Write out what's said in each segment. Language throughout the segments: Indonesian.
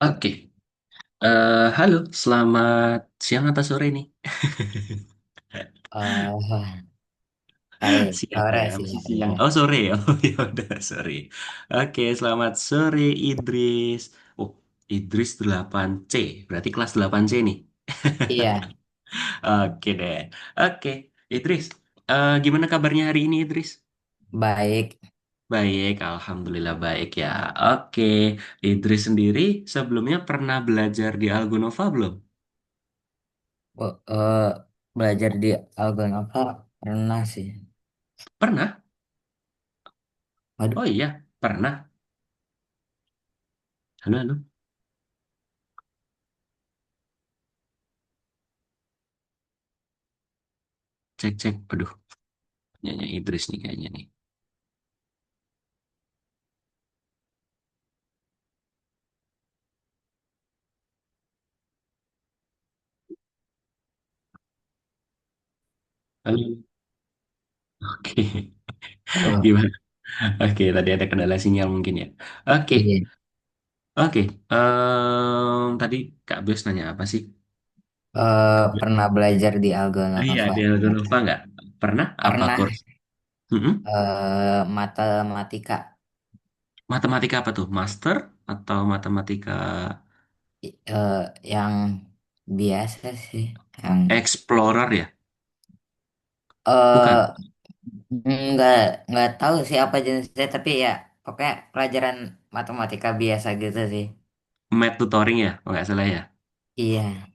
Oke, halo, selamat siang atau sore nih? Oh, hai, Siang sore ya, sih masih hari siang. ya. Oh sore ya, oh ya udah sorry. Oke, selamat sore Idris. Oh, Idris 8C, berarti kelas 8C nih. Iya, Oke deh. Oke, Idris, gimana kabarnya hari ini Idris? baik. Baik, Alhamdulillah baik ya. Oke, Idris sendiri sebelumnya pernah belajar di Algonova belum? Oh, belajar di Algonova pernah sih. Pernah? Waduh, Oh iya, pernah. Halo, halo. Cek cek, aduh, nyanyi Idris nih kayaknya nih. Halo, oke, oh, gimana? Oke, tadi ada kendala sinyal mungkin ya. Oke, iya. oke. Tadi Kak Bios nanya apa sih? Pernah belajar di Iya, Algonova. di Algonova nggak? Pernah? Apa Pernah kurs? Mm-mm. matematika Matematika apa tuh? Master atau matematika yang biasa sih. Yang Explorer ya? eh Bukan. nggak nggak tahu sih apa jenisnya, tapi ya pokoknya pelajaran matematika biasa gitu sih. Math tutoring ya? Oh, nggak salah ya? Iya.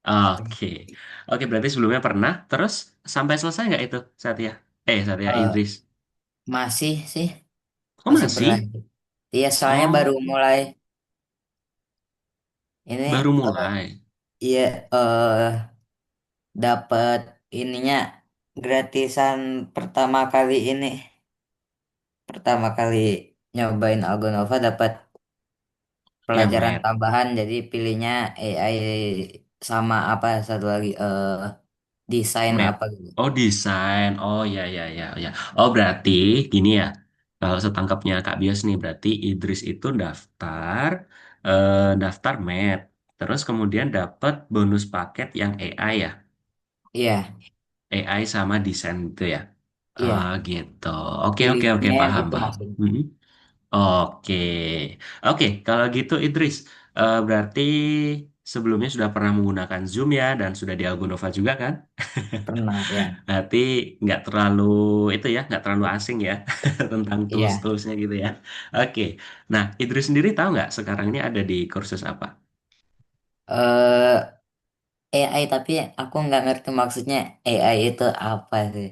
Oke. Oke, berarti sebelumnya pernah. Terus sampai selesai nggak itu Satya? Satya Eh, Idris. Masih sih, Oh, masih masih? berlanjut. Iya, soalnya baru Oh, mulai ini. baru eh, mulai. iya, dapat ininya gratisan pertama kali ini. Pertama kali nyobain Algonova dapat Yang pelajaran math. tambahan, jadi pilihnya AI sama apa satu lagi desain Math. apa gitu. Oh, desain. Oh, ya, ya, ya, ya. Oh, berarti gini ya. Kalau setangkapnya Kak Bios nih, berarti Idris itu daftar math. Terus kemudian dapat bonus paket yang AI ya. Iya, AI sama desain itu ya. Ah, iya, gitu. Oke, oke, oke. pilihnya Paham, itu paham. maksudnya. Mhm. Oke. Oke, kalau gitu Idris, berarti sebelumnya sudah pernah menggunakan Zoom ya, dan sudah di Algonova juga kan? Pernah ya. Berarti nggak terlalu itu ya, nggak terlalu asing ya tentang Iya. tools-toolsnya gitu ya. Oke, nah Idris sendiri tahu nggak sekarang ini ada di kursus apa? eh AI, tapi aku nggak ngerti maksudnya AI itu apa sih.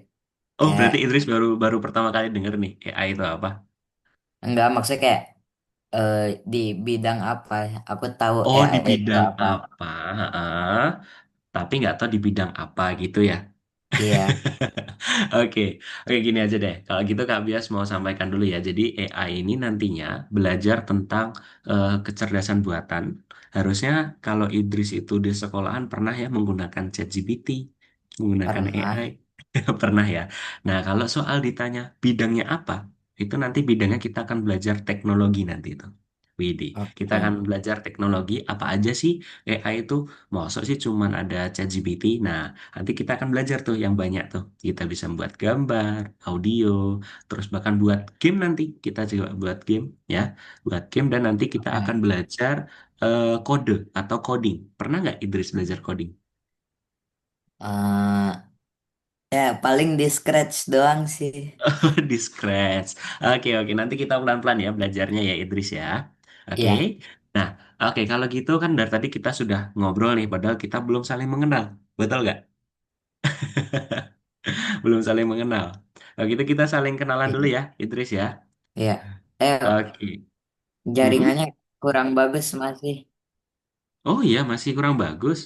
Oh, Kayak berarti Idris baru baru pertama kali denger nih AI itu apa? enggak, maksudnya kayak eh, di bidang apa. Aku tahu Oh, di AI itu bidang apa. apa? Heeh. Tapi nggak tahu di bidang apa gitu ya. Iya, Oke, oke gini aja deh. Kalau gitu Kak Bias mau sampaikan dulu ya. Jadi AI ini nantinya belajar tentang kecerdasan buatan. Harusnya kalau Idris itu di sekolahan pernah ya menggunakan ChatGPT, menggunakan AI. pernah. Pernah ya. Nah, kalau soal ditanya bidangnya apa, itu nanti bidangnya kita akan belajar teknologi nanti itu. Widih, kita Oke. akan belajar teknologi apa aja sih AI itu. Maksud sih cuman ada ChatGPT. Nah, nanti kita akan belajar tuh yang banyak tuh. Kita bisa membuat gambar, audio, terus bahkan buat game nanti. Kita juga buat game ya. Buat game dan nanti kita akan Oke. belajar kode atau coding. Pernah nggak Idris belajar coding? Eh, Ya paling di scratch doang sih. Di Scratch. Oke, oke. Nanti kita pelan-pelan ya belajarnya ya Idris ya. Oke. Iya, Nah, oke. Kalau gitu kan dari tadi kita sudah ngobrol nih, padahal kita belum saling mengenal. Betul nggak? Belum saling mengenal. Kalau gitu kita saling kenalan dulu iya, ya, Idris ya. iya. Eh, Oke. Mhm. Jaringannya kurang bagus masih. Oh iya, masih kurang bagus.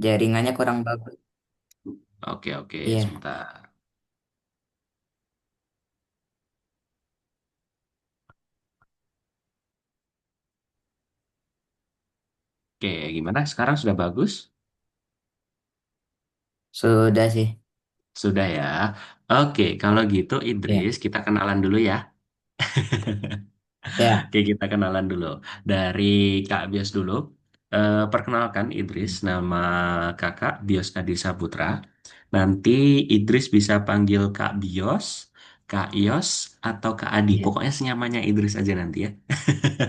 Jaringannya kurang bagus. Oke, oke. Iya. Sebentar. Oke, gimana? Sekarang sudah bagus? Sudah sih. Sudah ya. Oke, kalau gitu Iya. Idris, kita kenalan dulu ya. Ya, Oke, kita kenalan dulu. Dari Kak Bios dulu. Perkenalkan Idris, nama kakak Bios Adi Saputra. Nanti Idris bisa panggil Kak Bios, Kak Yos, atau Kak Adi. ya. Pokoknya senyamanya Idris aja nanti ya.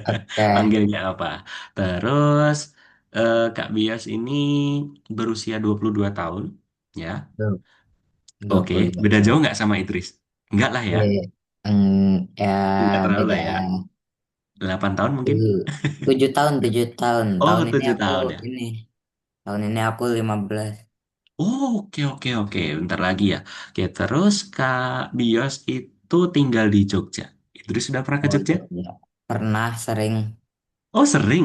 Oke. Panggilnya apa? Terus Kak Bios ini berusia 22 tahun. Ya, Tuh, oke. 22 Beda jauh tahun. nggak sama Idris? Enggak lah ya. Iya, iya. Ya, Enggak terlalu beda lah ya. 8 tahun mungkin? tujuh, 7 tahun, 7 tahun. Oh, Tahun ini 7 tahun ya. ini, tahun ini aku 15. Oh, oke, oke, oke. Bentar lagi ya. Oke, terus Kak Bios itu tinggal di Jogja. Idris sudah pernah ke Oh, Jogja? Jogja. Pernah sering. Oh, sering.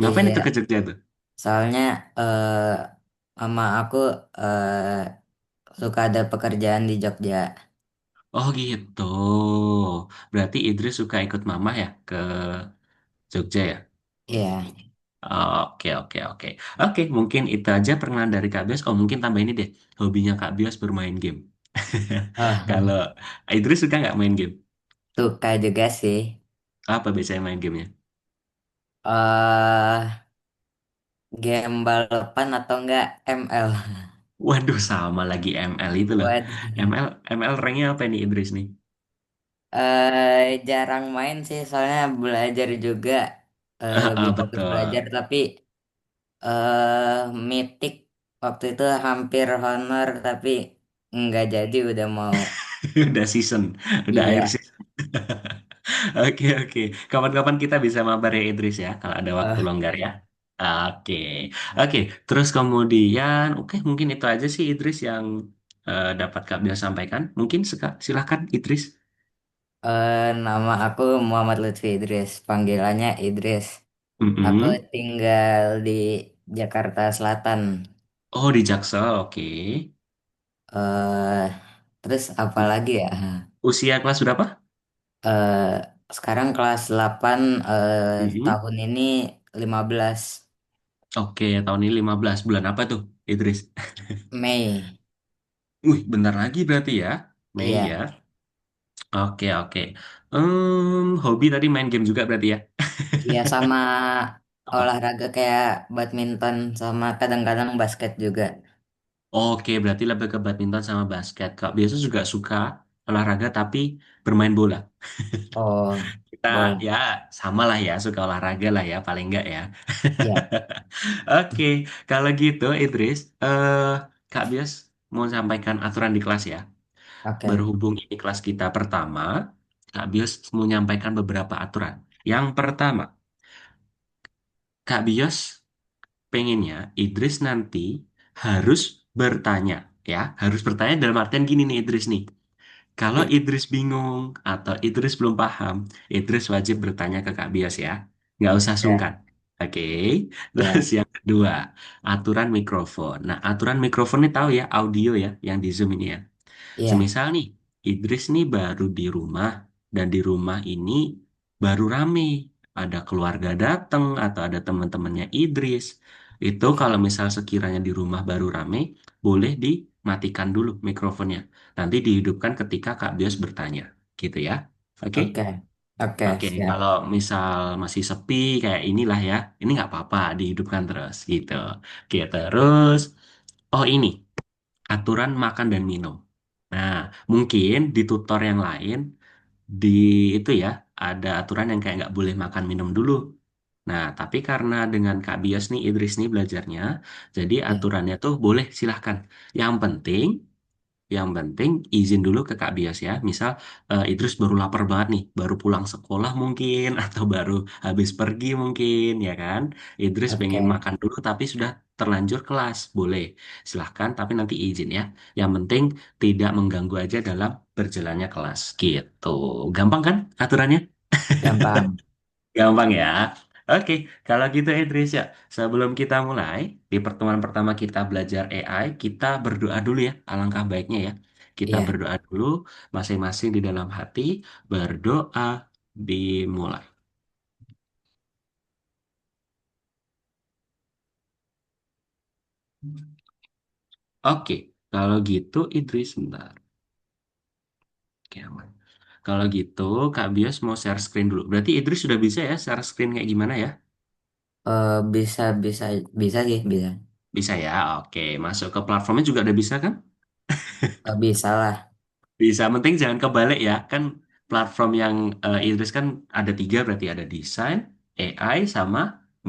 Ngapain itu ke Iya, Jogja tuh? soalnya mama aku suka ada pekerjaan di Jogja. Oh, gitu. Berarti Idris suka ikut mama ya ke Jogja ya? Iya. Oke, oke, oke. Oke, mungkin itu aja perkenalan dari Kak Bios. Oh, mungkin tambah ini deh. Hobinya Kak Bios bermain game. Kalau Oh, Idris suka nggak main game? suka juga sih. Apa biasanya main gamenya? eh Game balapan atau enggak ML? Waduh, sama lagi ML itu loh. Waduh. ML ranknya apa nih Idris nih? Jarang main sih, soalnya belajar juga, lebih fokus belajar. Betul. Tapi Mythic waktu itu hampir honor, tapi nggak jadi. Udah mau, Udah season, udah akhir iya. season. Oke, oke. Kapan-kapan kita bisa mabar ya Idris ya, kalau ada waktu Eh, longgar ya. Oke, oke. Terus kemudian, oke mungkin itu aja sih Idris yang dapat Kak Bia sampaikan. Mungkin silakan Idris. Nama aku Muhammad Lutfi Idris, panggilannya Idris. Aku Mm-mm. tinggal di Jakarta Selatan. Oh di Jaksel, oke. eh Terus apa lagi ya? Usia kelas berapa? eh Sekarang kelas 8, Mm-mm. tahun ini 15 Oke, tahun ini 15 bulan apa tuh Idris? Mei. Wih, bentar lagi berarti ya. Mei ya. Iya, Oke, oke. Hobi tadi main game juga berarti ya? iya sama Apa? olahraga kayak badminton sama kadang-kadang basket juga. Oke, berarti lebih ke badminton sama basket. Kak biasa juga suka olahraga tapi bermain bola. Oh, Kita boleh. ya sama lah ya, suka olahraga lah ya, paling enggak ya. Iya, Oke, kalau gitu Idris, Kak Bias mau sampaikan aturan di kelas ya. oke. Berhubung ini kelas kita pertama, Kak Bias mau menyampaikan beberapa aturan. Yang pertama, Kak Bias pengennya Idris nanti harus bertanya, ya, harus bertanya dalam artian gini nih Idris nih. Kalau Iya, Idris bingung atau Idris belum paham, Idris wajib bertanya ke Kak Bias ya. Nggak usah iya, sungkan. Oke. Terus iya, yang kedua, aturan mikrofon. Nah, aturan mikrofon ini tahu ya, audio ya, yang di Zoom ini ya. iya, Semisal nih, Idris nih baru di rumah dan di rumah ini baru rame. Ada keluarga datang atau ada teman-temannya Idris. Itu kalau misal sekiranya di rumah baru rame, boleh dimatikan dulu mikrofonnya. Nanti dihidupkan ketika Kak Bios bertanya. Gitu ya. Oke? oke, oke, Oke, siap. kalau misal masih sepi kayak inilah ya, ini nggak apa-apa, dihidupkan terus gitu. Oke, terus, oh ini aturan makan dan minum. Nah, mungkin di tutor yang lain di itu ya ada aturan yang kayak nggak boleh makan minum dulu. Nah, tapi karena dengan Kak Bias nih Idris nih belajarnya, jadi Iya, aturannya tuh boleh silahkan. Yang penting izin dulu ke Kak Bias ya. Misal Idris baru lapar banget nih, baru pulang sekolah mungkin atau baru habis pergi mungkin ya kan. Idris pengen oke, makan dulu tapi sudah terlanjur kelas. Boleh. Silahkan tapi nanti izin ya. Yang penting tidak mengganggu aja dalam berjalannya kelas gitu. Gampang kan aturannya? gampang. Gampang ya. Oke, kalau gitu Idris ya, sebelum kita mulai, di pertemuan pertama kita belajar AI, kita berdoa dulu ya, alangkah baiknya ya. Kita Iya, berdoa dulu, masing-masing di dalam hati, berdoa, dimulai. Oke, kalau gitu Idris, bentar. Oke, aman. Kalau gitu, Kak Bios mau share screen dulu. Berarti Idris sudah bisa ya share screen kayak gimana ya? Bisa bisa bisa sih bisa. Bisa ya, oke. Masuk ke platformnya juga udah bisa kan? Bisa lah. Bisa, penting jangan kebalik ya. Kan platform yang Idris kan ada tiga, berarti ada desain, AI, sama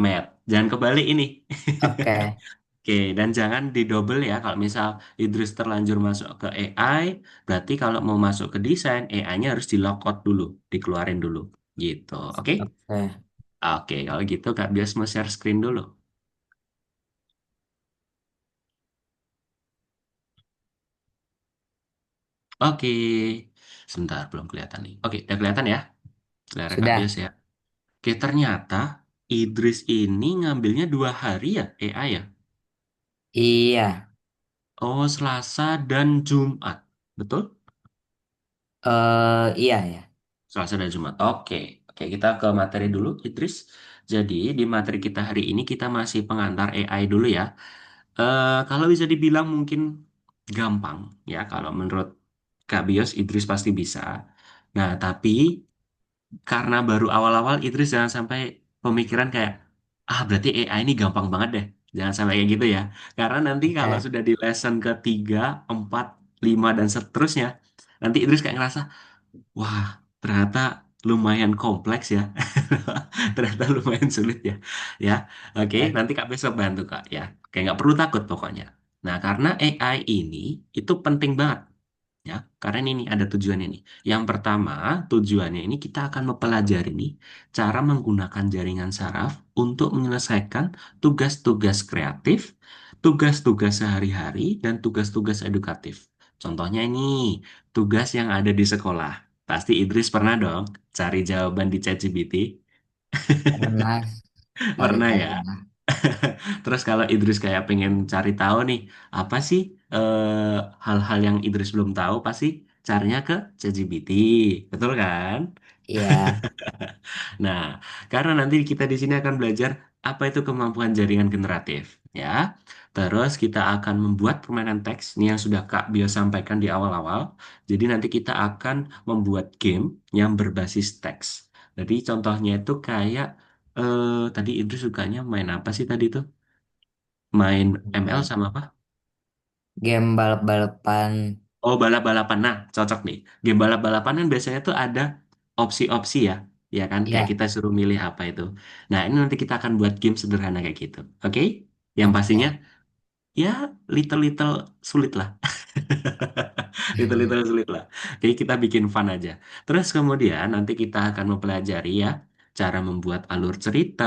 Math. Jangan kebalik ini. Oke. Oke, dan jangan didouble ya. Kalau misal Idris terlanjur masuk ke AI, berarti kalau mau masuk ke desain, AI-nya harus di lockout dulu, dikeluarin dulu. Gitu, oke? Oke. Oke, kalau gitu Kak Bias mau share screen dulu. Oke, sebentar belum kelihatan nih. Oke, udah kelihatan ya, layar Kak Bias Sudah. ya. Oke, ternyata Idris ini ngambilnya 2 hari ya, AI ya. Iya. Oh, Selasa dan Jumat, betul? Iya ya. Selasa dan Jumat. Oke, oke kita ke materi dulu, Idris. Jadi di materi kita hari ini kita masih pengantar AI dulu ya. Kalau bisa dibilang mungkin gampang ya, kalau menurut Kak Bios, Idris pasti bisa. Nah, tapi karena baru awal-awal Idris jangan sampai pemikiran kayak berti AI ini gampang banget deh. Jangan sampai kayak gitu ya. Karena nanti kalau Oke. sudah di lesson ketiga, 4, 5 dan seterusnya, nanti Idris kayak ngerasa, wah, ternyata lumayan kompleks ya. Ternyata lumayan sulit ya. Ya, oke. Oke. Nanti Kak besok bantu Kak ya. Kayak nggak perlu takut pokoknya. Nah, karena AI ini itu penting banget ya, karena ini ada tujuannya nih. Yang pertama, tujuannya ini kita akan mempelajari nih cara menggunakan jaringan saraf untuk menyelesaikan tugas-tugas kreatif, tugas-tugas sehari-hari, dan tugas-tugas edukatif. Contohnya ini, tugas yang ada di sekolah. Pasti Idris pernah dong cari jawaban di ChatGPT. Pernah Pernah kali-kali ya. pernah. Terus kalau Idris kayak pengen cari tahu nih, apa sih hal-hal yang Idris belum tahu, pasti carinya ke ChatGPT, betul kan? Iya. Nah, karena nanti kita di sini akan belajar apa itu kemampuan jaringan generatif, ya. Terus kita akan membuat permainan teks, ini yang sudah Kak Bio sampaikan di awal-awal. Jadi nanti kita akan membuat game yang berbasis teks. Jadi contohnya itu kayak tadi Idris sukanya main apa sih tadi tuh? Main ML Hmm. sama apa? Game balap-balapan. Oh, balap-balapan. Nah, cocok nih. Game balap-balapan kan biasanya tuh ada opsi-opsi ya. Ya kan? Kayak Iya. kita suruh milih apa itu. Nah, ini nanti kita akan buat game sederhana kayak gitu. Oke? Yang pastinya Oke. ya little-little sulit lah. Little-little sulit lah. Jadi kita bikin fun aja. Terus kemudian nanti kita akan mempelajari ya cara membuat alur cerita,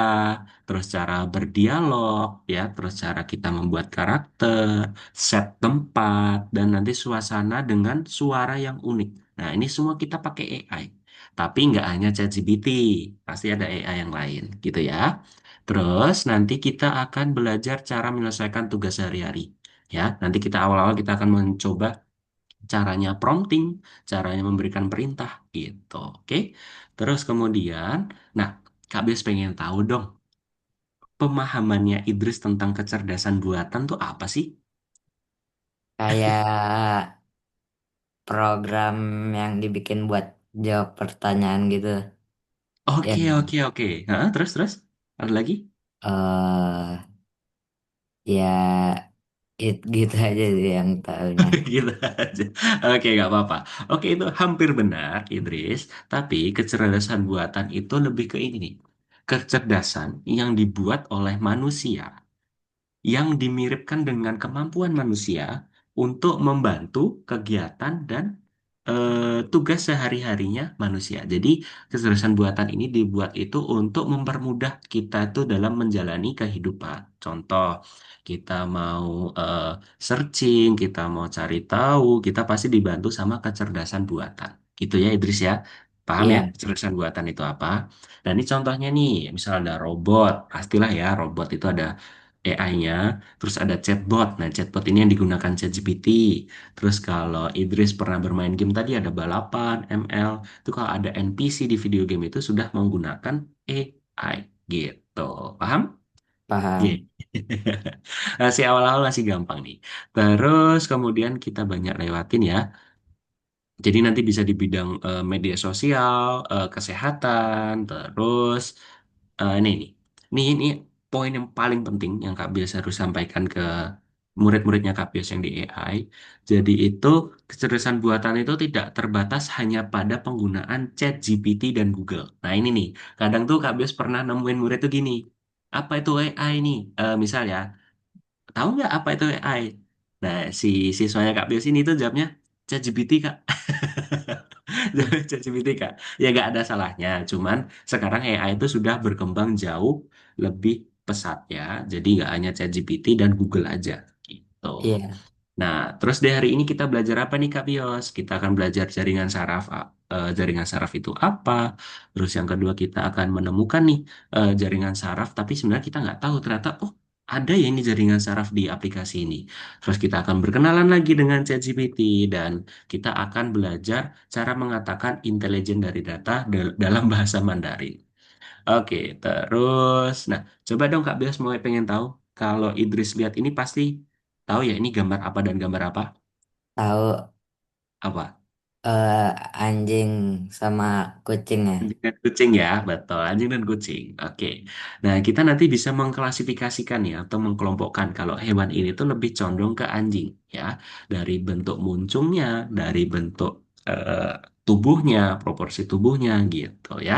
terus cara berdialog, ya, terus cara kita membuat karakter, set tempat, dan nanti suasana dengan suara yang unik. Nah, ini semua kita pakai AI. Tapi nggak hanya ChatGPT, pasti ada AI yang lain, gitu ya. Terus nanti kita akan belajar cara menyelesaikan tugas sehari-hari. Ya, nanti kita awal-awal kita akan mencoba caranya prompting, caranya memberikan perintah gitu. Oke. Terus kemudian, nah, Kak Bes pengen tahu dong, pemahamannya Idris tentang kecerdasan buatan tuh apa sih? Kayak program yang dibikin buat jawab pertanyaan gitu. Ya. Oke, oke, oke. Hah, terus, ada lagi? Ya gitu aja sih yang tahunya. Gitu aja. Oke, nggak apa-apa. Oke, itu hampir benar, Idris. Tapi kecerdasan buatan itu lebih ke ini nih. Kecerdasan yang dibuat oleh manusia yang dimiripkan dengan kemampuan manusia untuk membantu kegiatan dan tugas sehari-harinya manusia. Jadi, kecerdasan buatan ini dibuat itu untuk mempermudah kita itu dalam menjalani kehidupan. Contoh, kita mau eh, searching, kita mau cari tahu, kita pasti dibantu sama kecerdasan buatan. Gitu ya, Idris ya. Paham ya, Iya, kecerdasan buatan itu apa? Dan ini contohnya nih, misal ada robot, pastilah ya, robot itu ada AI-nya, terus ada chatbot. Nah, chatbot ini yang digunakan ChatGPT. Terus kalau Idris pernah bermain game tadi ada balapan, ML, itu kalau ada NPC di video game itu sudah menggunakan AI gitu. Paham? Iya. paham. Masih awal-awal masih gampang nih. Terus kemudian kita banyak lewatin ya. Jadi nanti bisa di bidang media sosial, kesehatan, terus ini nih. Ini poin yang paling penting yang Kak Bias harus sampaikan ke murid-muridnya Kak Bias yang di AI. Jadi itu kecerdasan buatan itu tidak terbatas hanya pada penggunaan Chat GPT dan Google. Nah ini nih, kadang tuh Kak Bias pernah nemuin murid tuh gini, apa itu AI nih? Misal ya, tahu nggak apa itu AI? Nah, si siswanya Kak Bias ini tuh jawabnya ChatGPT Kak. Hmm. Jawabnya ChatGPT Kak. Ya nggak ada salahnya. Cuman sekarang AI itu sudah berkembang jauh lebih pesat ya. Jadi nggak hanya ChatGPT dan Google aja gitu. Iya. Nah, terus di hari ini kita belajar apa nih Kak Bios? Kita akan belajar jaringan saraf. Jaringan saraf itu apa? Terus yang kedua kita akan menemukan nih jaringan saraf, tapi sebenarnya kita nggak tahu ternyata oh ada ya ini jaringan saraf di aplikasi ini. Terus kita akan berkenalan lagi dengan ChatGPT dan kita akan belajar cara mengatakan intelijen dari data dalam bahasa Mandarin. Oke, terus, nah coba dong Kak Bios mau pengen tahu kalau Idris lihat ini pasti tahu ya ini gambar apa dan gambar apa? Tahu Apa? eh, anjing sama kucingnya. Anjing dan kucing ya, betul. Anjing dan kucing. Oke. Nah, kita nanti bisa mengklasifikasikan ya atau mengkelompokkan kalau hewan ini tuh lebih condong ke anjing ya. Dari bentuk muncungnya, dari bentuk eh, tubuhnya, proporsi tubuhnya gitu ya.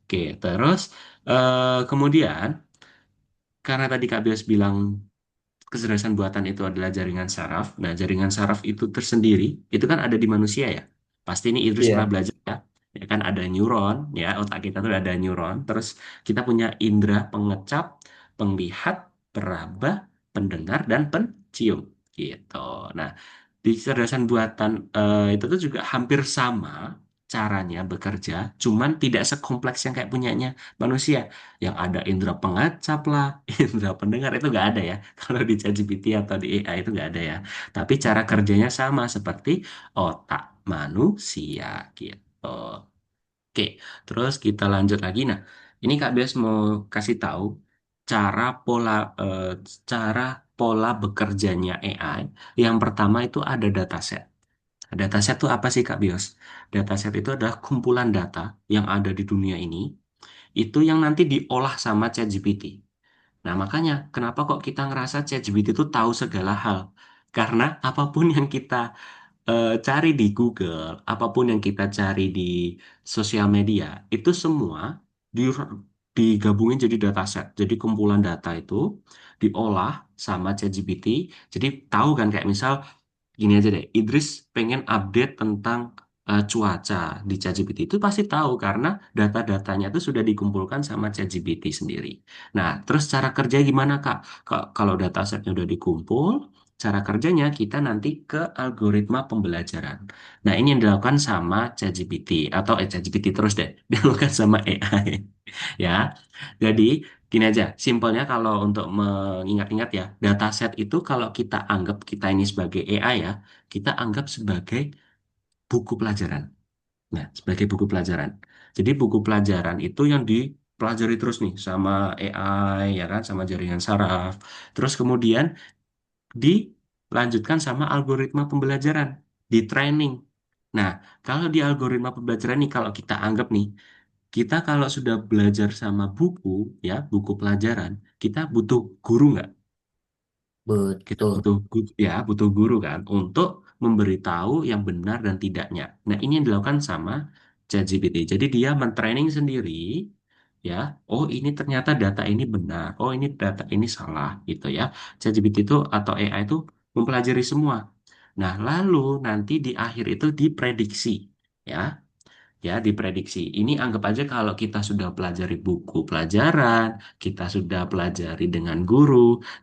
Oke, terus kemudian karena tadi Kak Bias bilang kecerdasan buatan itu adalah jaringan saraf. Nah, jaringan saraf itu tersendiri, itu kan ada di manusia ya. Pasti ini Idris pernah Iya. belajar ya. Ya kan ada neuron, ya otak kita tuh ada neuron. Terus kita punya indera pengecap, penglihat, peraba, pendengar, dan pencium. Gitu. Nah, di kecerdasan buatan itu tuh juga hampir sama caranya bekerja, cuman tidak sekompleks yang kayak punyanya manusia. Yang ada indera pengacap lah, indera pendengar itu nggak ada ya. Kalau di ChatGPT atau di AI itu nggak ada ya. Tapi cara kerjanya sama seperti otak manusia gitu. Oke, terus kita lanjut lagi. Nah, ini Kak Bias mau kasih tahu cara pola eh, cara pola bekerjanya AI. Yang pertama itu ada dataset. Dataset itu apa sih Kak Bios? Dataset itu adalah kumpulan data yang ada di dunia ini, itu yang nanti diolah sama ChatGPT. Nah, makanya kenapa kok kita ngerasa ChatGPT itu tahu segala hal? Karena apapun yang kita cari di Google, apapun yang kita cari di sosial media, itu semua di, digabungin jadi dataset. Jadi kumpulan data itu diolah sama ChatGPT. Jadi tahu kan kayak misal gini aja deh, Idris pengen update tentang cuaca di ChatGPT itu pasti tahu karena data-datanya itu sudah dikumpulkan sama ChatGPT sendiri. Nah, terus cara kerja gimana Kak? Kalau datasetnya udah dikumpul, cara kerjanya kita nanti ke algoritma pembelajaran. Nah, ini yang dilakukan sama ChatGPT atau ChatGPT terus deh, dilakukan sama AI. Ya, jadi gini aja, simpelnya kalau untuk mengingat-ingat ya, dataset itu kalau kita anggap kita ini sebagai AI ya, kita anggap sebagai buku pelajaran. Nah, sebagai buku pelajaran. Jadi buku pelajaran itu yang dipelajari terus nih sama AI ya kan, sama jaringan saraf. Terus kemudian dilanjutkan sama algoritma pembelajaran, di training. Nah, kalau di algoritma pembelajaran nih, kalau kita anggap nih, kita kalau sudah belajar sama buku, ya, buku pelajaran, kita butuh guru nggak? Kita Butuh. butuh ya butuh guru kan untuk memberitahu yang benar dan tidaknya. Nah, ini yang dilakukan sama ChatGPT. Jadi dia mentraining sendiri ya. Oh, ini ternyata data ini benar. Oh, ini data ini salah gitu ya. ChatGPT itu atau AI itu mempelajari semua. Nah, lalu nanti di akhir itu diprediksi ya. Ya, diprediksi. Ini anggap aja kalau kita sudah pelajari buku pelajaran, kita sudah pelajari dengan guru,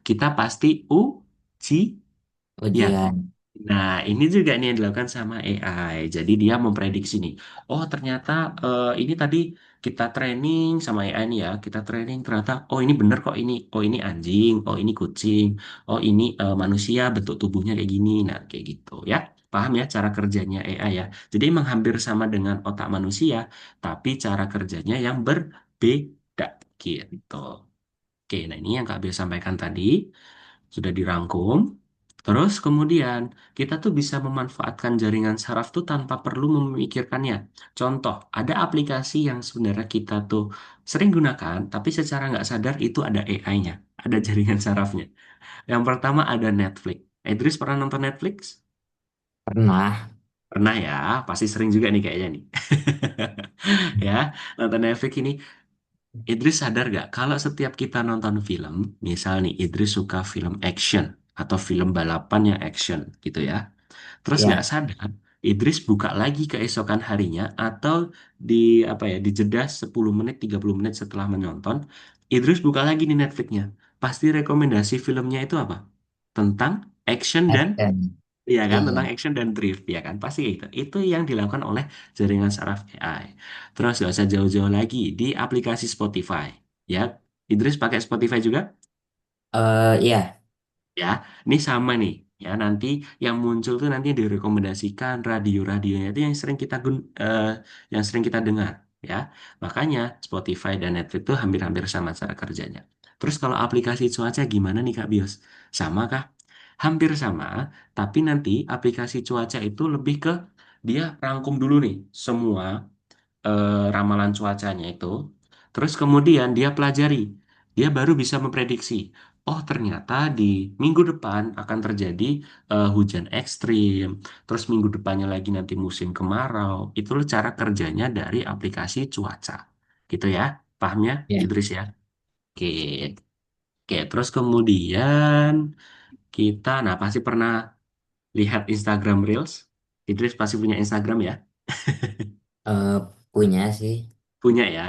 kita pasti ujian. Ujian. Nah, ini juga nih yang dilakukan sama AI. Jadi dia memprediksi nih, oh ternyata ini tadi kita training sama AI nih ya, kita training ternyata, oh ini bener kok ini, oh ini anjing, oh ini kucing, oh ini manusia bentuk tubuhnya kayak gini, nah kayak gitu ya. Paham ya cara kerjanya AI ya. Jadi emang hampir sama dengan otak manusia, tapi cara kerjanya yang berbeda gitu. Oke, nah ini yang Kak Bia sampaikan tadi sudah dirangkum. Terus kemudian kita tuh bisa memanfaatkan jaringan saraf tuh tanpa perlu memikirkannya. Contoh, ada aplikasi yang sebenarnya kita tuh sering gunakan, tapi secara nggak sadar itu ada AI-nya, ada jaringan sarafnya. Yang pertama ada Netflix. Idris pernah nonton Netflix? Pernah. Pernah ya, pasti sering juga nih kayaknya nih. Ya, nonton Netflix ini. Idris sadar gak kalau setiap kita nonton film, misal nih Idris suka film action atau film balapan yang action gitu ya. Terus nggak Ya, sadar, Idris buka lagi keesokan harinya atau di apa ya, di jeda 10 menit, 30 menit setelah menonton, Idris buka lagi di Netflixnya. Pasti rekomendasi filmnya itu apa? Tentang action dan action. iya kan, Iya. tentang action dan drift, ya kan? Pasti kayak gitu. Itu yang dilakukan oleh jaringan saraf AI. Terus nggak usah jauh-jauh lagi di aplikasi Spotify. Ya, Idris pakai Spotify juga? Iya, Ya, ini sama nih. Ya, nanti yang muncul tuh nanti direkomendasikan radio-radionya itu yang sering kita dengar. Ya, makanya Spotify dan Netflix tuh hampir-hampir sama cara kerjanya. Terus kalau aplikasi cuaca gimana nih Kak Bios? Sama kah? Hampir sama, tapi nanti aplikasi cuaca itu lebih ke dia rangkum dulu nih semua ramalan cuacanya itu. Terus kemudian dia pelajari, dia baru bisa memprediksi. Oh, ternyata di minggu depan akan terjadi hujan ekstrim. Terus minggu depannya lagi nanti musim kemarau. Itulah cara kerjanya dari aplikasi cuaca. Gitu ya, pahamnya, iya. Idris ya? Oke, oke. Terus kemudian nah pasti pernah lihat Instagram Reels. Idris pasti punya Instagram ya? Eh, Punya sih. Punya ya,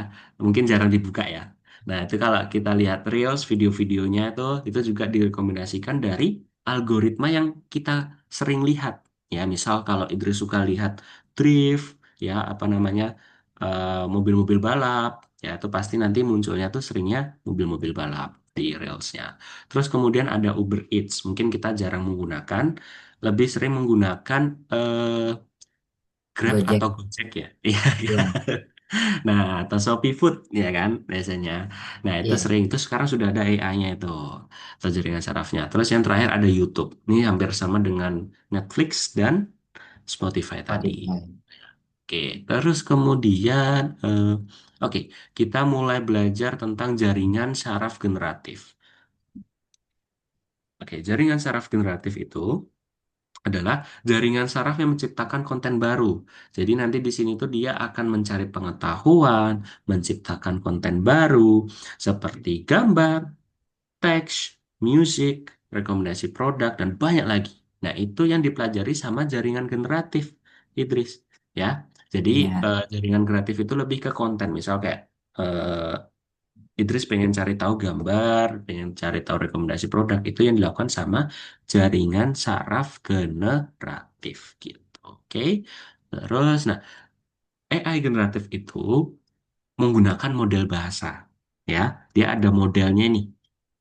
mungkin jarang dibuka ya. Nah, itu kalau kita lihat Reels, video-videonya itu juga direkomendasikan dari algoritma yang kita sering lihat. Ya, misal kalau Idris suka lihat drift, ya apa namanya, mobil-mobil balap, ya itu pasti nanti munculnya tuh seringnya mobil-mobil balap di Reelsnya. Terus kemudian ada Uber Eats, mungkin kita jarang menggunakan, lebih sering menggunakan Grab atau Gojek. Gojek ya. Iya, Iya. nah, atau Shopee Food ya kan biasanya. Nah, itu Iya. sering itu sekarang sudah ada AI-nya itu atau jaringan sarafnya. Terus yang terakhir ada YouTube. Ini hampir sama dengan Netflix dan Spotify tadi. Spotify. Oke, terus kemudian oke, kita mulai belajar tentang jaringan saraf generatif. Oke, jaringan saraf generatif itu adalah jaringan saraf yang menciptakan konten baru. Jadi nanti di sini tuh dia akan mencari pengetahuan, menciptakan konten baru seperti gambar, teks, musik, rekomendasi produk dan banyak lagi. Nah, itu yang dipelajari sama jaringan generatif, Idris. Ya. Jadi Iya. jaringan generatif itu lebih ke konten, misal kayak eh, Idris pengen cari tahu gambar, pengen cari tahu rekomendasi produk, itu yang dilakukan sama jaringan saraf generatif gitu. Oke. Terus, nah, AI generatif itu menggunakan model bahasa. Ya, dia ada modelnya nih.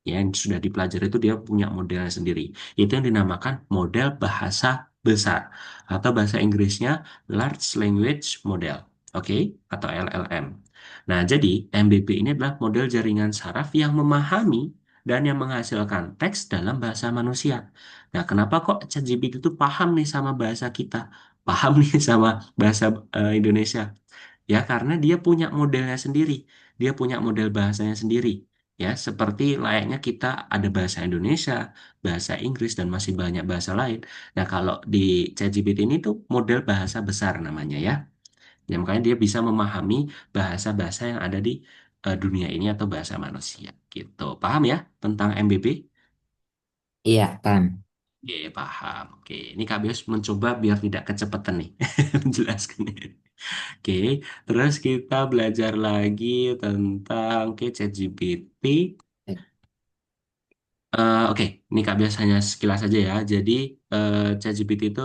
Ya, yang sudah dipelajari itu dia punya modelnya sendiri. Itu yang dinamakan model bahasa besar atau bahasa Inggrisnya Large Language Model. Oke, atau LLM. Nah, jadi MBB ini adalah model jaringan saraf yang memahami dan yang menghasilkan teks dalam bahasa manusia. Nah, kenapa kok ChatGPT itu paham nih sama bahasa kita? Paham nih sama bahasa Indonesia? Ya, karena dia punya modelnya sendiri. Dia punya model bahasanya sendiri. Ya, seperti layaknya kita ada bahasa Indonesia, bahasa Inggris, dan masih banyak bahasa lain. Nah, kalau di ChatGPT ini tuh model bahasa besar namanya ya. Ya, makanya dia bisa memahami bahasa-bahasa yang ada di dunia ini atau bahasa manusia. Gitu. Paham ya tentang MBB? Iya, paham. Oke, paham. Oke, ini Kak Bios mencoba biar tidak kecepatan nih menjelaskan. Oke, terus kita belajar lagi tentang ChatGPT. Oke, ini Kak Bias hanya sekilas saja ya. Jadi ChatGPT itu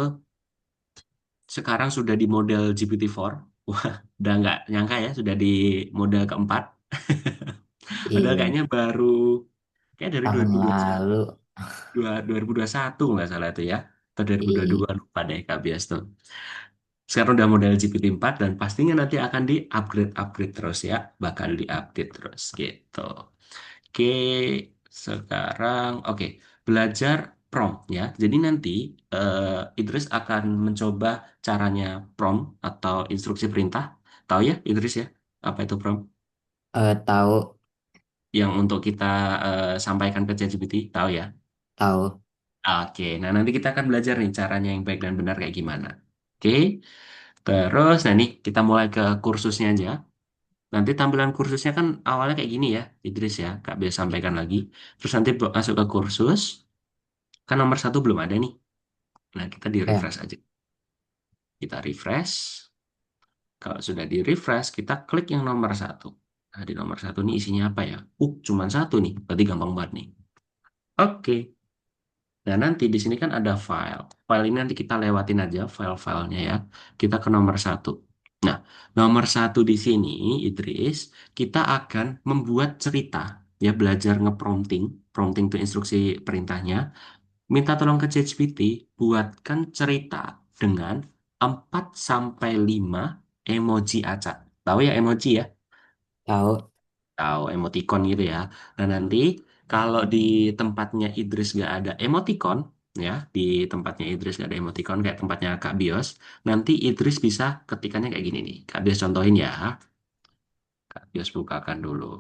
sekarang sudah di model GPT-4. Wah, udah nggak nyangka ya, sudah di model keempat. Padahal Iya. kayaknya kayak dari Tahun lalu. 2021 nggak salah itu ya. Atau Iya. 2022 lupa deh Kak Bias tuh. Sekarang udah model GPT-4 dan pastinya nanti akan di-upgrade terus ya. Bakal di-update terus gitu. Oke, sekarang belajar. prompt ya. Jadi nanti Idris akan mencoba caranya prompt atau instruksi perintah. Tahu ya Idris ya? Apa itu prompt? Tahu, Yang untuk kita sampaikan ke ChatGPT, tahu ya? tahu. Oke, nah nanti kita akan belajar nih caranya yang baik dan benar kayak gimana. Oke, terus nah nih kita mulai ke kursusnya aja. Nanti tampilan kursusnya kan awalnya kayak gini ya, Idris ya, Kak Bia sampaikan lagi. Terus nanti masuk ke kursus, kan nomor satu belum ada nih. Nah kita di Ya, refresh aja. Kita refresh. Kalau sudah di refresh, kita klik yang nomor satu. Nah di nomor satu ini isinya apa ya? Cuman satu nih, berarti gampang banget nih. Oke. Nah, nanti di sini kan ada file. File ini nanti kita lewatin aja file-filenya ya. Kita ke nomor satu. Nah, nomor satu di sini, Idris, kita akan membuat cerita. Ya, belajar nge-prompting. Prompting itu instruksi perintahnya. Minta tolong ke ChatGPT, buatkan cerita dengan 4 sampai 5 emoji acak. Tahu ya emoji ya? tahu. Tahu emoticon gitu ya. Nah nanti kalau di tempatnya Idris gak ada emoticon ya, di tempatnya Idris gak ada emoticon kayak tempatnya Kak Bios, nanti Idris bisa ketikannya kayak gini nih. Kak Bios contohin ya. Kak Bios bukakan dulu.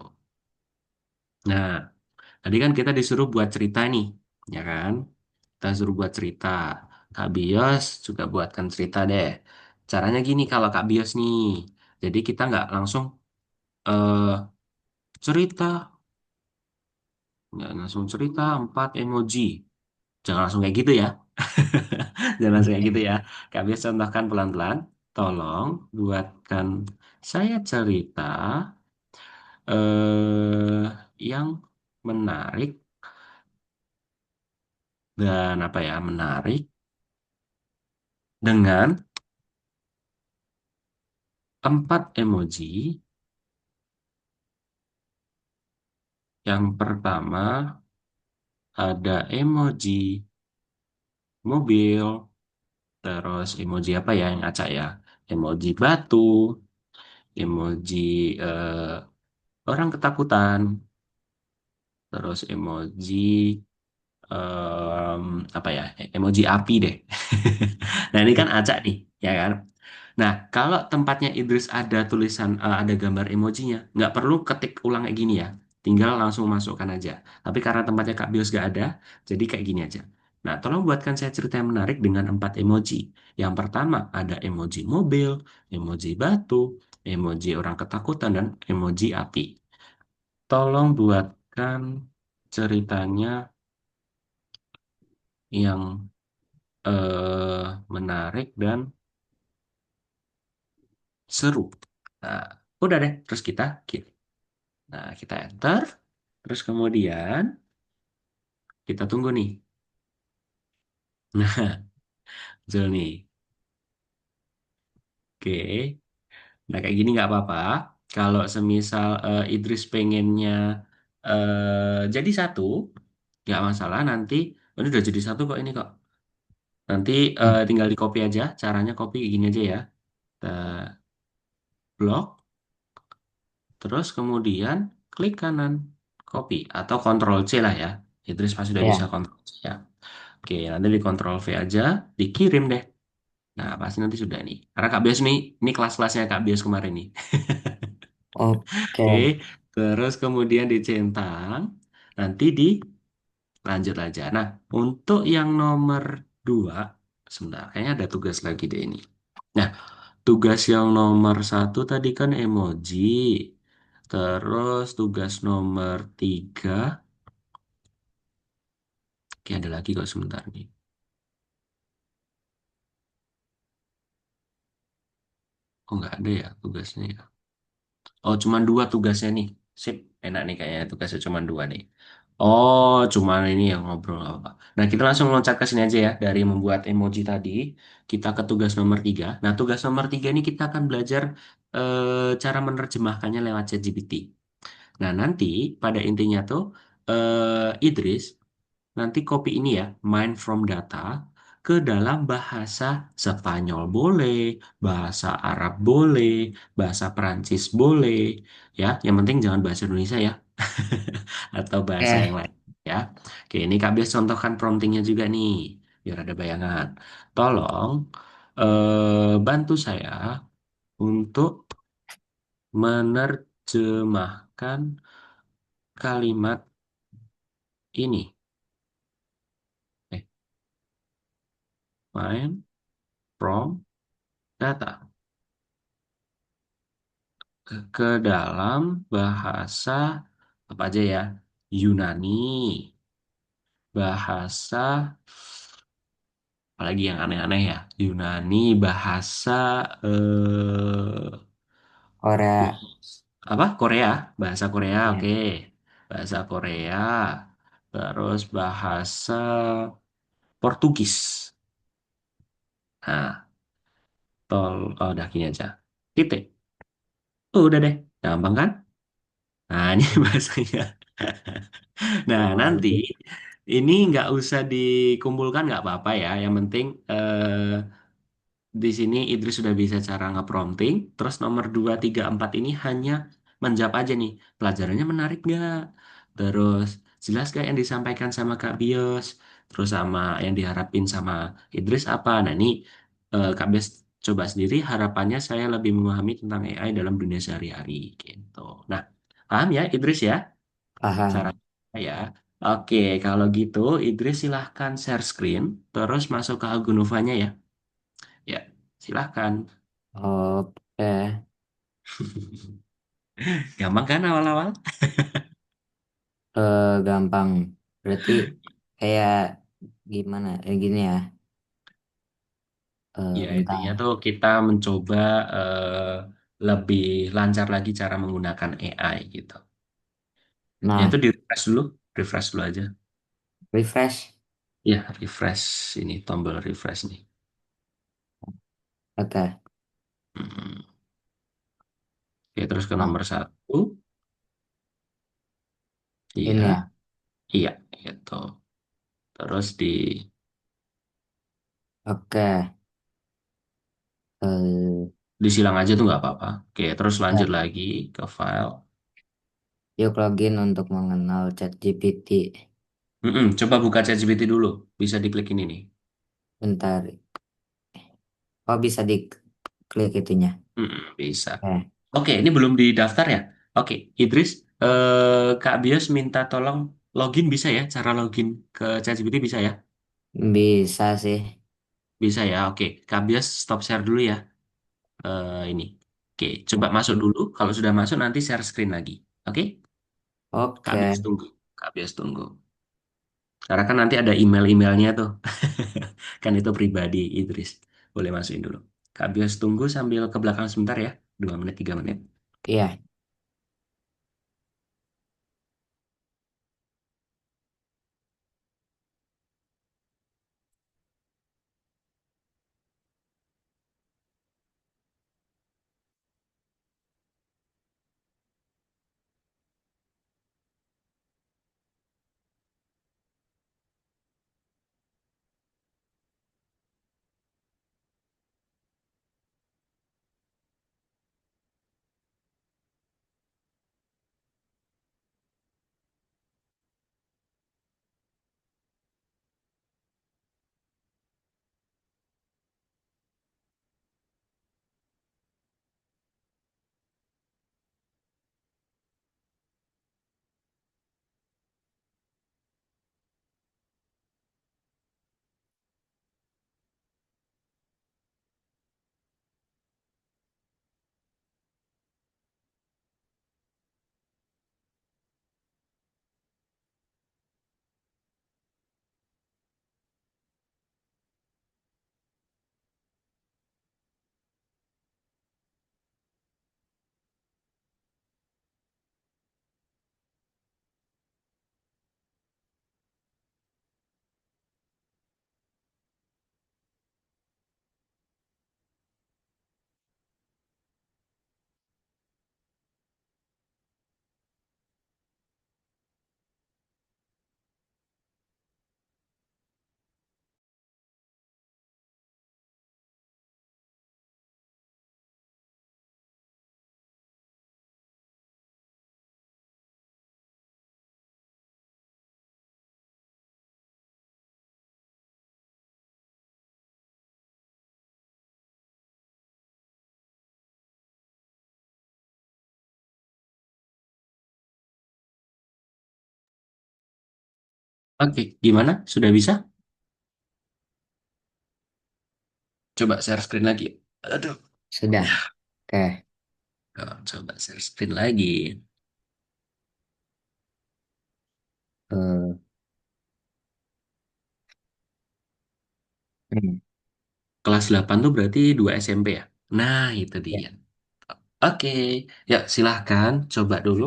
Nah, tadi kan kita disuruh buat cerita nih, ya kan? Kita suruh buat cerita. Kak Bios juga buatkan cerita deh. Caranya gini kalau Kak Bios nih. Jadi kita nggak langsung eh cerita, nggak langsung cerita 4 emoji. Jangan langsung kayak gitu ya. Jangan langsung kayak gitu ya. Kami contohkan pelan-pelan. Tolong buatkan saya cerita yang menarik dan apa ya, menarik dengan 4 emoji. Yang pertama ada emoji mobil, terus emoji apa ya yang acak ya? Emoji batu, emoji orang ketakutan, terus emoji apa ya emoji api deh. Nah ini kan acak nih ya kan. Nah kalau tempatnya Idris ada tulisan ada gambar emojinya nggak perlu ketik ulang kayak gini ya, tinggal langsung masukkan aja. Tapi karena tempatnya Kak Bios gak ada, jadi kayak gini aja. Nah tolong buatkan saya cerita yang menarik dengan 4 emoji. Yang pertama ada emoji mobil, emoji batu, emoji orang ketakutan, dan emoji api. Tolong buatkan ceritanya yang menarik dan seru. Nah, udah deh. Terus kita kirim. Nah, kita enter. Terus kemudian kita tunggu nih. Nah, muncul nih. Oke. Nah, kayak gini nggak apa-apa. Kalau semisal Idris pengennya jadi satu, nggak masalah. Nanti, ini udah jadi satu kok ini kok. Nanti tinggal di copy aja. Caranya copy kayak gini aja ya. Kita blok. Terus kemudian klik kanan copy atau Ctrl C lah ya. Idris pasti sudah bisa Ya, Ctrl C ya. Oke, nanti di Ctrl V aja, dikirim deh. Nah, pasti nanti sudah nih. Karena Kak Bias nih, ini kelas-kelasnya Kak Bias kemarin nih. oke. Oke, terus kemudian dicentang, nanti dilanjut aja. Nah, untuk yang nomor 2, sebentar, kayaknya ada tugas lagi deh ini. Nah, tugas yang nomor satu tadi kan emoji. Terus tugas nomor 3, oke ada lagi kok sebentar nih. Oh nggak ada ya tugasnya ya. Oh cuman 2 tugasnya nih. Sip, enak nih kayaknya tugasnya cuma 2 nih. Oh cuman ini yang ngobrol nggak apa. Nah kita langsung loncat ke sini aja ya. Dari membuat emoji tadi, kita ke tugas nomor 3. Nah tugas nomor 3 ini kita akan belajar cara menerjemahkannya lewat ChatGPT. Nah nanti pada intinya tuh Idris nanti copy ini ya, mine from data ke dalam bahasa Spanyol boleh, bahasa Arab boleh, bahasa Perancis boleh, ya. Yang penting jangan bahasa Indonesia ya, atau bahasa yang Oke, lain. ya. Oke, ini Kak Bias contohkan promptingnya juga nih, biar ada bayangan. Tolong bantu saya untuk menerjemahkan kalimat ini. Eh, find from data ke dalam bahasa apa aja ya? Yunani, bahasa apalagi yang aneh-aneh ya? Yunani, bahasa Korea. apa? Korea, bahasa Korea, Ya. oke. Bahasa Korea, terus bahasa Portugis. Nah, oh, udah gini aja. Titik. Oh, udah deh. Gampang kan? Nah, ini bahasanya. Nah, nanti Oh, ini nggak usah dikumpulkan nggak apa-apa ya. Yang penting di sini Idris sudah bisa cara nge-prompting. Terus nomor 2, 3, 4 ini hanya menjawab aja nih. Pelajarannya menarik nggak? Terus jelas nggak yang disampaikan sama Kak Bios? Terus sama yang diharapin sama Idris apa? Nah, ini Kak Bios coba sendiri. Harapannya saya lebih memahami tentang AI dalam dunia sehari-hari gitu. Nah, paham ya Idris ya? Cara paham. ya. Oke, kalau gitu Idris silahkan share screen, terus masuk ke Agunova-nya ya. Ya, silahkan. Oke. Gampang kan awal-awal? Gampang. Berarti kayak gimana? Gini ya. Ya, intinya Bentar. tuh kita mencoba lebih lancar lagi cara menggunakan AI gitu. Ya, itu Nah, di refresh dulu aja. refresh. Ya, refresh ini tombol refresh nih. Oke. Hmm. Oke, terus ke Nah, nomor satu. Iya, ini ya. iya, gitu. Terus Oke. Eh, disilang aja tuh nggak apa-apa. Oke, terus lanjut ya. lagi ke file. Yuk login untuk mengenal ChatGPT. Coba buka ChatGPT dulu. Bisa diklik ini nih. Bentar. Oh, bisa diklik itunya. Bisa. Eh, Oke, ini belum didaftar ya? Oke, Idris, Kak Bios minta tolong login bisa ya? Cara login ke ChatGPT bisa ya? bisa sih. Bisa ya. Oke, Kak Bios stop share dulu ya. Ini. Oke, coba masuk dulu. Kalau sudah masuk nanti share screen lagi. Oke, Kak Oke. Bios tunggu. Kak Bios tunggu. Karena kan nanti ada email-emailnya tuh. Kan itu pribadi Idris. Boleh masukin dulu. Kak Bios tunggu sambil ke belakang sebentar ya. 2 menit, 3 menit. Iya. Oke, gimana? Sudah bisa? Coba share screen lagi. Aduh. Sudah. Oke. Oh, coba share screen lagi. Eh, hmm, Kelas 8 tuh berarti 2 SMP ya? Nah, itu ya. dia. Oke, ya silahkan coba dulu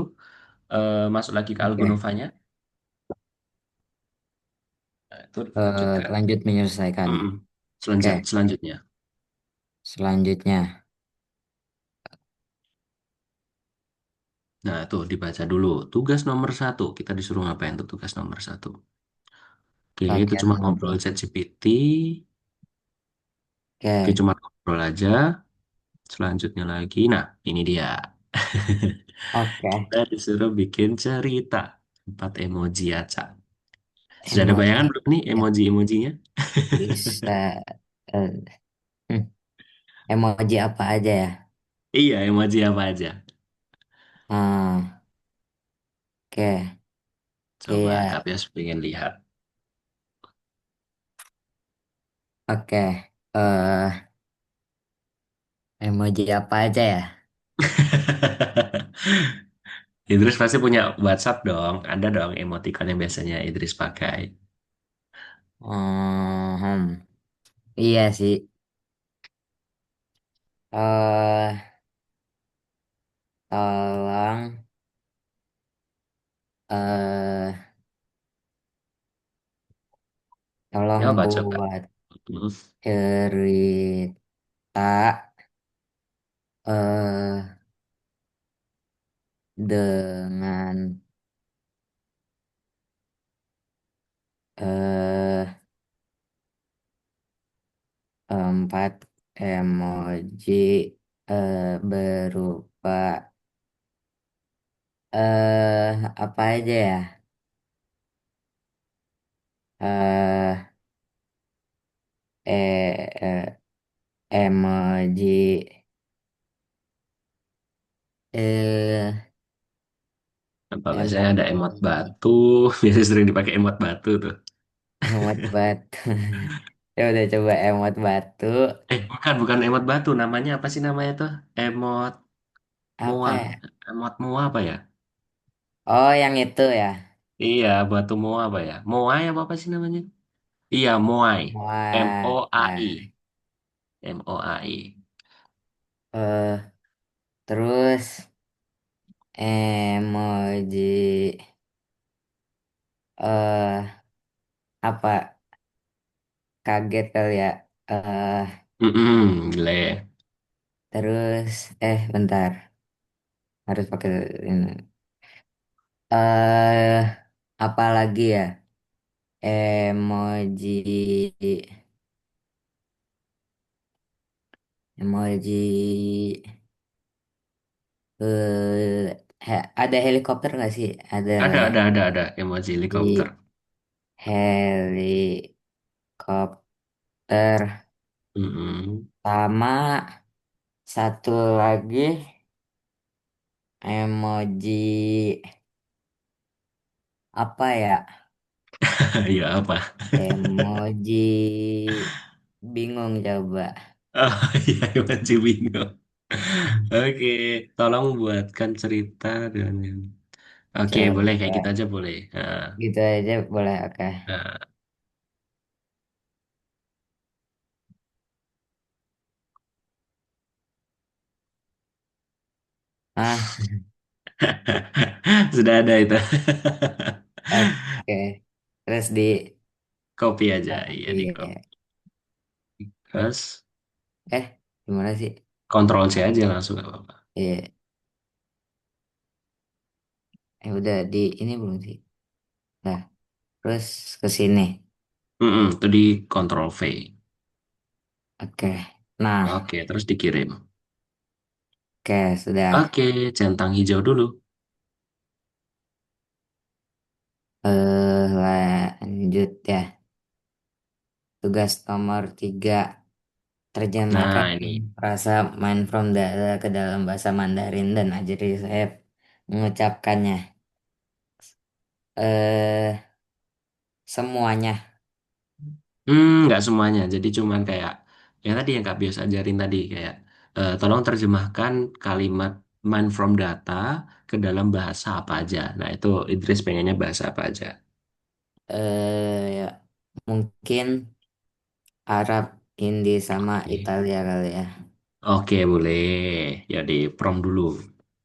masuk lagi ke Oke. Algonovanya. Nah, itu lanjutkan. Lanjut menyelesaikan. Mm-mm. Oke. Selanjutnya. Selanjutnya. Nah, tuh dibaca dulu. Tugas nomor satu. Kita disuruh ngapain tuh tugas nomor satu? Oke, itu Bagian cuma ngobrol ngobrol. ChatGPT. Oke, Oke. cuma ngobrol aja. Selanjutnya lagi. Nah, ini dia. Oke. Kita disuruh bikin cerita. 4 emoji acak. Sudah ada bayangan Emoji. belum nih Ya, emoji-emojinya? bisa. eh, hmm, Emoji apa aja ya? Iya, emoji apa aja? Ah, oke. Coba Kayak. Kak pengen lihat. Oke. Emoji apa aja ya? Idris pasti punya WhatsApp dong. Ada dong emoticon yang biasanya Idris pakai. Iya sih. Tolong eh tolong Ya apa coba? buat Hmm. cerita eh dengan eh 4 emoji berupa apa aja ya? Eh Emoji eh Apa biasanya ada emot emoji batu. Biasanya sering dipakai emot batu tuh. emot batu. Ya udah coba emot batu. Bukan emot batu. Namanya apa sih namanya tuh? Emot Apa mua. ya? Emot mua apa ya? Oh, yang itu ya. Iya, batu mua apa ya? Moai apa sih namanya? Iya, Moai. Wah, MOAI. nah, MOAI. eh terus emoji eh apa kaget kali ya. Gile. Terus bentar, harus pakai ini. Eh apa lagi ya? Emoji emoji ada helikopter nggak sih? Ada lah ya. Ada emoji helikopter. Di helikopter Mm-mm. sama satu lagi emoji apa ya? Ya apa? Emoji bingung coba. Oh iya, emoji bingung. Oke, tolong buatkan cerita dengan Oke, boleh kayak gitu Coba aja boleh. Nah, gitu aja boleh, oke. nah. Ah, Sudah ada itu. oke. Terus di Copy aja, iya copy di ya. copy. Terus Gimana sih? Ctrl C aja langsung gak apa-apa. Iya. Udah di ini belum sih? Nah, terus ke sini. Itu di Ctrl V. Oke. Nah, Oke, terus dikirim. oke, sudah. Oke, centang hijau dulu. Lanjut ya. Tugas nomor 3. Terjemahkan Nah, ini. frasa "man from" ke dalam bahasa Mandarin dan ajari saya mengucapkannya. Eh, semuanya. Nggak semuanya. Jadi cuman kayak yang tadi yang Kak Bios ajarin tadi kayak tolong terjemahkan kalimat mine from data ke dalam bahasa apa aja. Nah, itu Idris pengennya bahasa apa aja. Ya, mungkin Arab, Hindi sama Oke. Italia kali ya. Oke, boleh. Ya di prom dulu.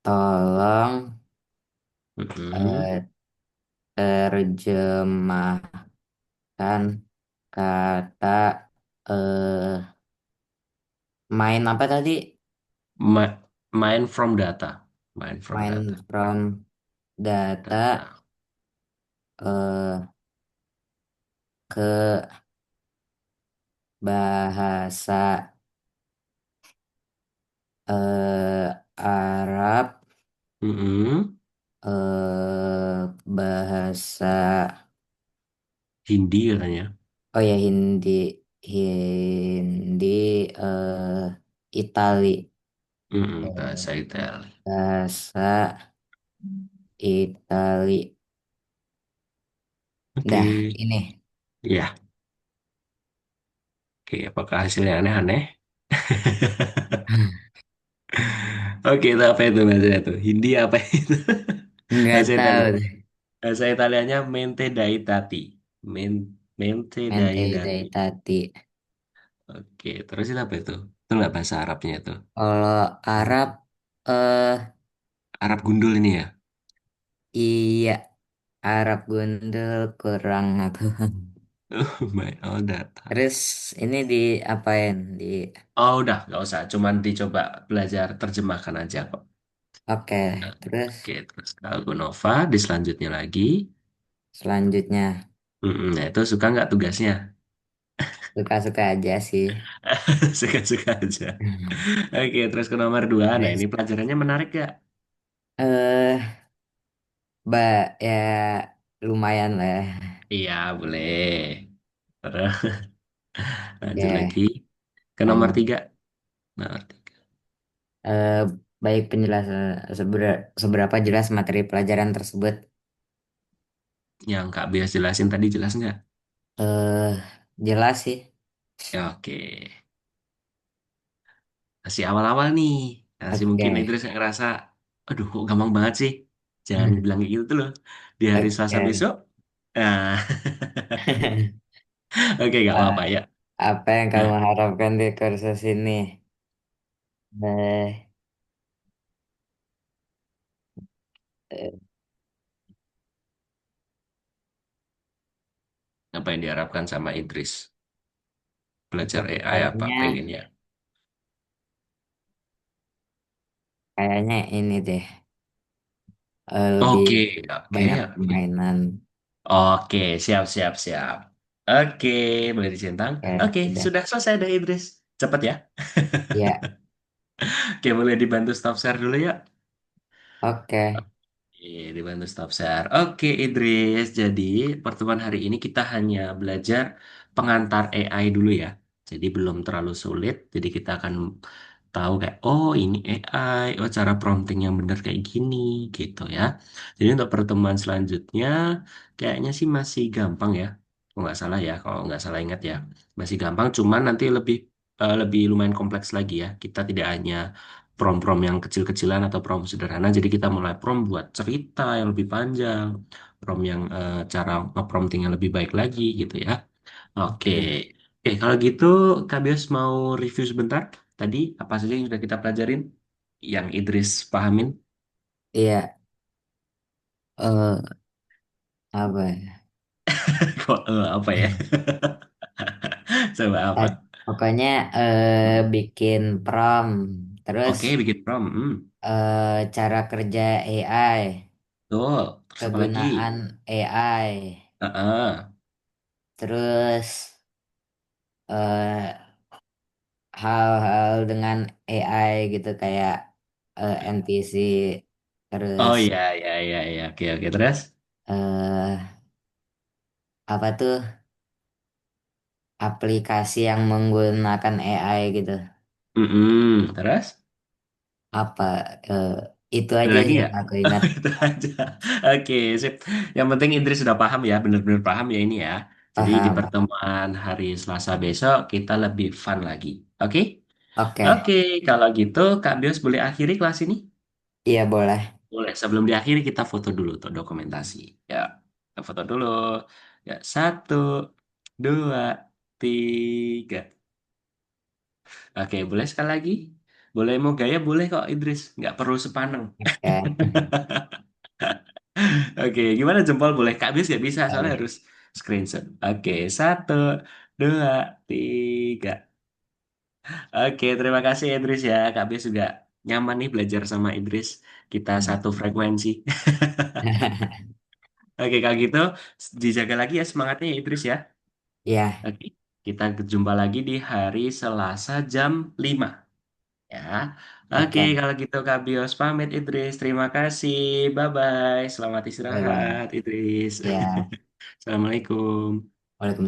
Tolong Mm-mm. eh, terjemahkan kata eh, main apa tadi? Ma- Mine from data. Mine from Main data. from data Data. eh, ke bahasa Arab, Mm-mm. bahasa Hindi katanya. oh ya Hindi, Hindi, Itali, Bahasa eh, Italia. bahasa Itali. Oke. Dah, ini. Ya, oke. Apakah hasilnya aneh-aneh? Oke, itu apa itu bahasa itu? Hindi apa itu? Nggak Bahasa tahu Italia. deh. Bahasa Italianya mente dai tati. Men mente dai Mente dati. dari tadi. Oke, terus itu apa itu? Itu nggak bahasa Arabnya itu? Kalau Arab, eh Arab gundul ini ya? iya, Arab gundul kurang aku. Oh my, oh data. Terus ini diapain? Oh udah, nggak usah. Cuman dicoba belajar terjemahkan aja kok. Oke, terus Oke, terus kalau Nova di selanjutnya lagi. selanjutnya Nah, itu suka nggak tugasnya? suka-suka aja sih. Suka-suka aja. Oke, terus ke nomor dua. Nah, ini Terus pelajarannya menarik ya? eh ya lumayan lah ya. Iya, boleh. Terus lanjut Oke, lagi ke nomor lanjut. tiga. Nomor tiga. Eh, baik penjelasan seberapa jelas materi pelajaran tersebut. Yang Kak Bias jelasin tadi jelas nggak? Eh, jelas sih. Ya, oke. Masih awal-awal nih. Masih mungkin Oke. Idris yang ngerasa, aduh kok gampang banget sih. Jangan bilang kayak gitu tuh loh. Di hari Selasa Oke. besok. Nah, oke, nggak Wah, apa-apa ya. apa yang kamu Nah, harapkan di kursus ini? Eh, eh, apa yang diharapkan sama Idris? Belajar AI apa sebenarnya pengennya? kayaknya ini deh, lebih Oke, oke, banyak oke. permainan. Oke, siap, siap, siap. Oke, boleh dicentang. Oke, Oke, udah. sudah selesai dari Idris. Cepet ya. Ya, Oke, boleh dibantu stop share dulu ya. oke. Iya, dibantu stop share. Oke, Idris. Jadi, pertemuan hari ini kita hanya belajar pengantar AI dulu ya. Jadi, belum terlalu sulit. Jadi, kita akan tahu kayak, oh ini AI, oh cara prompting yang benar kayak gini, gitu ya. Jadi, untuk pertemuan selanjutnya, kayaknya sih masih gampang ya. Kalau nggak salah ya, kalau nggak salah ingat ya. Masih gampang, cuman nanti lebih lumayan kompleks lagi ya. Kita tidak hanya prom-prom yang kecil-kecilan atau prom sederhana. Jadi kita mulai prom buat cerita yang lebih panjang, prom yang cara nge-prompting yang lebih baik lagi gitu ya. Oke. Oke. Oke, kalau gitu Kak Bias mau review sebentar. Tadi apa saja yang sudah kita pelajarin? Yang Idris pahamin? Iya, apa ya? Kok apa ya? Coba apa? Pokoknya bikin prom, terus Oke, bikin prom. cara kerja AI, Tuh, terus apa lagi? kegunaan AI, Heeh. terus eh, hal-hal dengan AI gitu kayak NPC, Oh terus iya, iya, iya, iya. Oke, oke. Terus? eh, apa tuh aplikasi yang menggunakan AI gitu. Terus? Apa? Itu Ada aja lagi yang nggak? aku ingat. Itu aja. Oke, sip. Yang penting Idris sudah paham ya, benar-benar paham ya ini ya. Jadi di Paham. pertemuan hari Selasa besok kita lebih fun lagi. Oke? Oke. Oke, kalau gitu Kak Bios boleh akhiri kelas ini? Iya boleh. Boleh. Sebelum diakhiri kita foto dulu untuk dokumentasi. Ya, kita foto dulu. Ya, satu, dua, tiga. Oke, boleh sekali lagi? Boleh mau gaya boleh kok Idris, nggak perlu sepaneng. Oke. Oke, gimana jempol boleh? Kak Bis nggak bisa, soalnya Boleh. harus screenshot. Oke, satu, dua, tiga. Oke, terima kasih Idris ya. Kak Bis juga nyaman nih belajar sama Idris. Kita satu frekuensi. Oke, kalau gitu dijaga lagi ya semangatnya ya Idris ya. Iya. Oke, kita jumpa lagi di hari Selasa jam 5 ya. Oke, Oke. kalau gitu Kak Bios pamit Idris. Terima kasih. Bye-bye. Selamat Bye bye. istirahat Idris. Iya. Assalamualaikum. Waalaikumsalam.